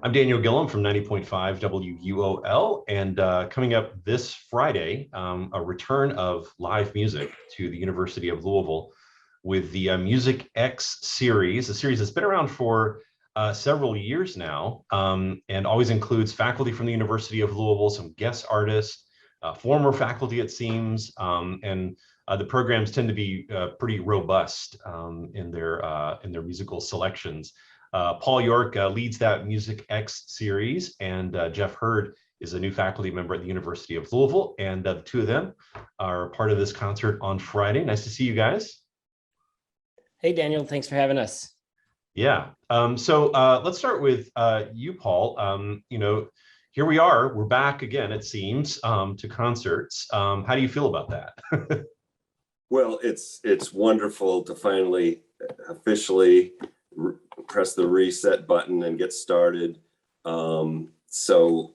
I'm Daniel Gillum from 90.5 WUOL, and coming up this Friday, a return of live music to the University of Louisville with the Music X series, a series that's been around for several years now, and always includes faculty from the University of Louisville, some guest artists, former faculty, it seems, and the programs tend to be pretty robust in their musical selections. Paul York leads that Music X series, and Jeff Hurd is a new faculty member at the University of Louisville, and the two of them are part of this concert on Friday. Nice to see you guys. Hey, Daniel, thanks for having us. Yeah, so let's start with you, Paul. Here we are, we're back again, it seems, to concerts. How do you feel about that? Well, it's wonderful to finally officially press the reset button and get started. So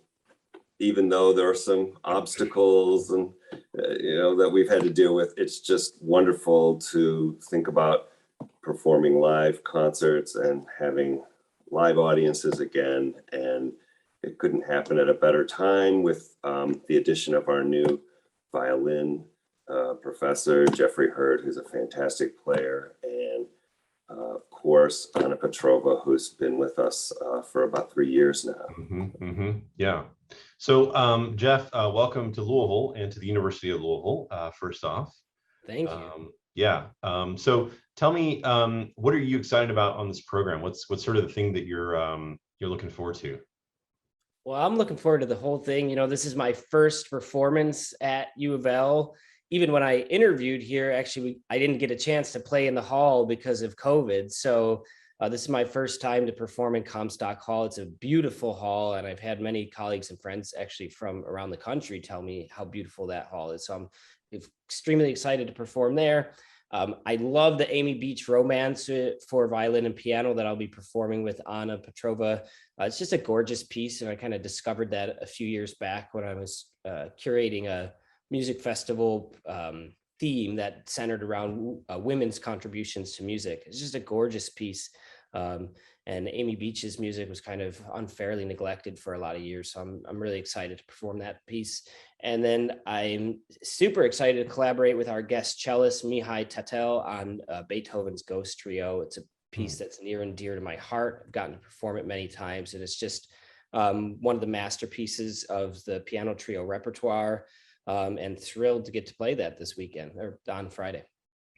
even though there are some obstacles and that we've had to deal with, it's just wonderful to think about performing live concerts and having live audiences again. And it couldn't happen at a better time with the addition of our new violin professor, Geoffrey Hurd, who's a fantastic player, and of course, Anna Petrova, who's been with us for about 3 years now. Yeah. So, Jeff, welcome to Louisville and to the University of Louisville, first off. Thank you. Yeah. So tell me, what are you excited about on this program? What's sort of the thing that you're looking forward to? Well, I'm looking forward to the whole thing. This is my first performance at U of L. Even when I interviewed here, actually, I didn't get a chance to play in the hall because of COVID. So this is my first time to perform in Comstock Hall. It's a beautiful hall, and I've had many colleagues and friends actually from around the country tell me how beautiful that hall is. So I'm extremely excited to perform there. I love the Amy Beach Romance for violin and piano that I'll be performing with Anna Petrova. It's just a gorgeous piece, and I kind of discovered that a few years back when I was curating a music festival theme that centered around women's contributions to music. It's just a gorgeous piece. And Amy Beach's music was kind of unfairly neglected for a lot of years. So I'm really excited to perform that piece. And then I'm super excited to collaborate with our guest cellist, Mihai Tatel, on Beethoven's Ghost Trio. It's a piece that's near and dear to my heart. I've gotten to perform it many times, and it's just one of the masterpieces of the piano trio repertoire. And thrilled to get to play that this weekend or on Friday.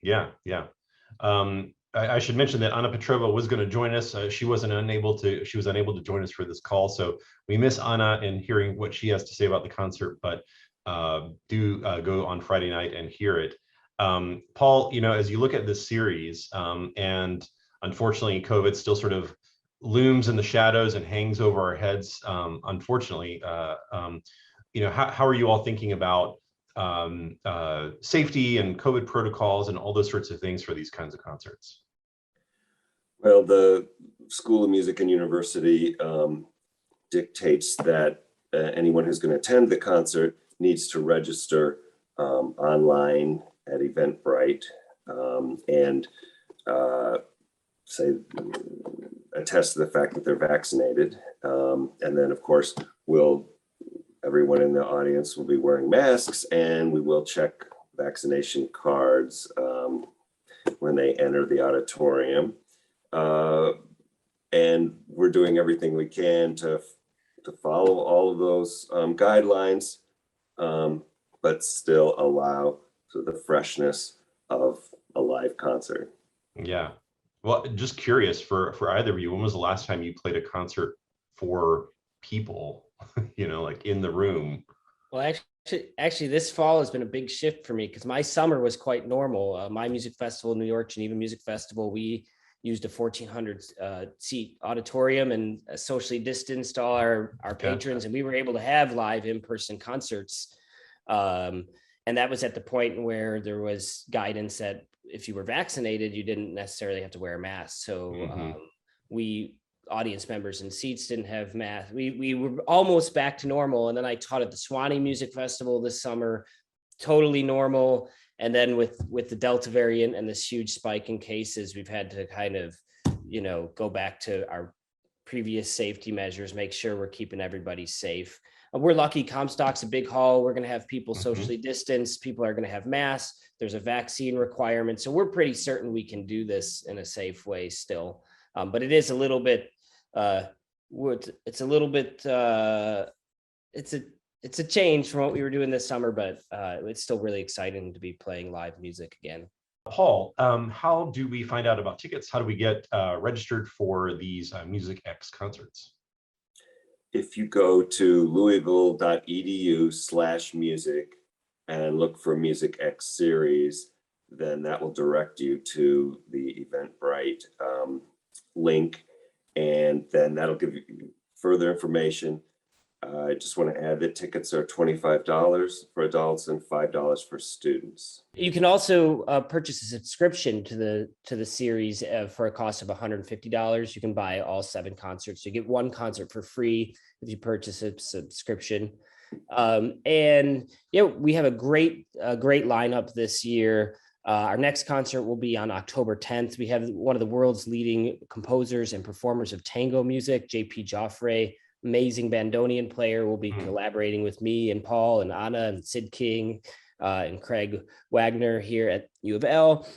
Yeah. I should mention that Anna Petrova was going to join us. She was unable to join us for this call. So we miss Anna and hearing what she has to say about the concert, but do go on Friday night and hear it. Paul, as you look at this series, and unfortunately, COVID still sort of looms in the shadows and hangs over our heads, unfortunately, how are you all thinking about safety and COVID protocols and all those sorts of things for these kinds of concerts? Well, the School of Music and University dictates that anyone who's going to attend the concert needs to register online at Eventbrite and attest to the fact that they're vaccinated. And then, of course, everyone in the audience will be wearing masks, and we will check vaccination cards when they enter the auditorium. And we're doing everything we can to follow all of those guidelines, but still allow the freshness of a live concert. Yeah. Well, just curious for either of you, when was the last time you played a concert for people? Like in the room? Well, actually, this fall has been a big shift for me because my summer was quite normal. My music festival, New York Geneva Music Festival, we used a 1,400 seat auditorium and socially distanced all our patrons, and we were able to have live in-person concerts. And that was at the point where there was guidance that if you were vaccinated, you didn't necessarily have to wear a mask. So audience members in seats didn't have masks. We were almost back to normal. And then I taught at the Swanee Music Festival this summer, totally normal. And then with the Delta variant and this huge spike in cases, we've had to kind of, go back to our previous safety measures, make sure we're keeping everybody safe. We're lucky. Comstock's a big hall. We're going to have people socially distanced. People are going to have masks. There's a vaccine requirement. So we're pretty certain we can do this in a safe way still. But it is a little bit, it's a little bit, it's a change from what we were doing this summer, but it's still really exciting to be playing live music again. Paul, how do we find out about tickets? How do we get registered for these Music X concerts? If you go to louisville.edu/music and look for Music X series, then that will direct you to the Eventbrite link, and then that'll give you further information. I just want to add that tickets are $25 for adults and $5 for students. You can also purchase a subscription to the series for a cost of $150. You can buy all 7 concerts. You get 1 concert for free if you purchase a subscription. And we have a great lineup this year. Our next concert will be on October 10th. We have one of the world's leading composers and performers of tango music, Geoffrey. Amazing bandonian player, will be collaborating with me and Paul and Anna and Sid King and Craig Wagner here at U of L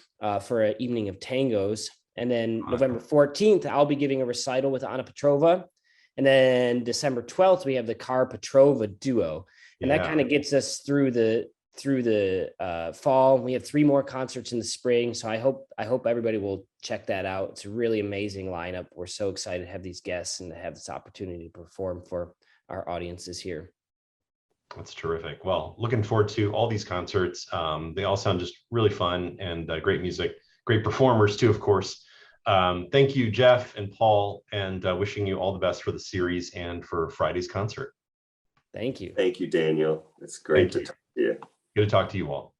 for an evening of tangos. And then November 14th, I'll be giving a recital with Anna Petrova. And then December 12th, we have the Car Petrova duo. And that kind of gets us through the fall. We have 3 more concerts in the spring. So I hope everybody will check that out. It's a really amazing lineup. We're so excited to have these guests and to have this opportunity to perform for our audiences here. That's terrific. Well, looking forward to all these concerts. They all sound just really fun and great music, great performers too, of course. Thank you, Jeff and Paul, and wishing you all the best for the series and for Friday's concert. Thank you. Thank you, Daniel. It's great to talk to you. Good to talk to you all.